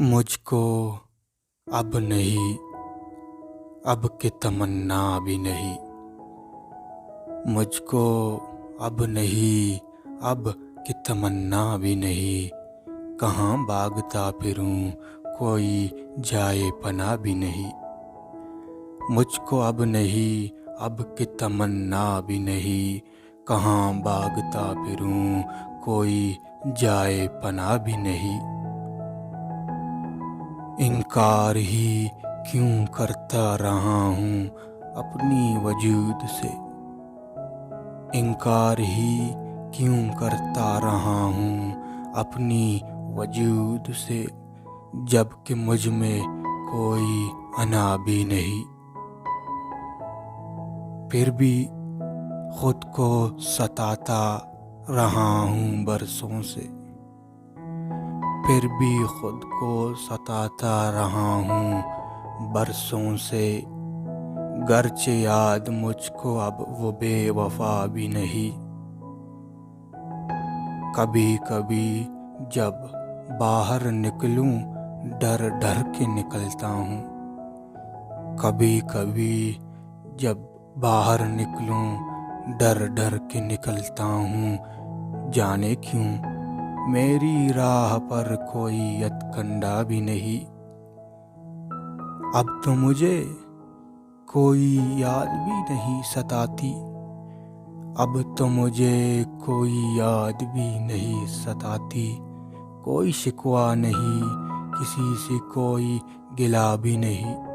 मुझको अब नहीं, अब की तमन्ना भी नहीं। मुझको अब नहीं, अब की तमन्ना भी नहीं। कहाँ भागता फिरूं, कोई जाए पना भी नहीं। मुझको अब नहीं, अब की तमन्ना भी नहीं। कहाँ भागता फिरूं, कोई जाए पना भी नहीं। इनकार ही क्यों करता रहा हूँ अपनी वजूद से। इनकार ही क्यों करता रहा हूँ अपनी वजूद से, जबकि मुझ में कोई अना भी नहीं। फिर भी खुद को सताता रहा हूँ बरसों से। फिर भी खुद को सताता रहा हूँ बरसों से। गर्चे याद मुझको अब वो बेवफा भी नहीं। कभी कभी जब बाहर निकलूं, डर डर के निकलता हूँ। कभी कभी जब बाहर निकलूं, डर डर के निकलता हूँ। जाने क्यों मेरी राह पर कोई यत्कंडा भी नहीं। अब तो मुझे कोई याद भी नहीं सताती। अब तो मुझे कोई याद भी नहीं सताती। कोई शिकवा नहीं, किसी से कोई गिला भी नहीं।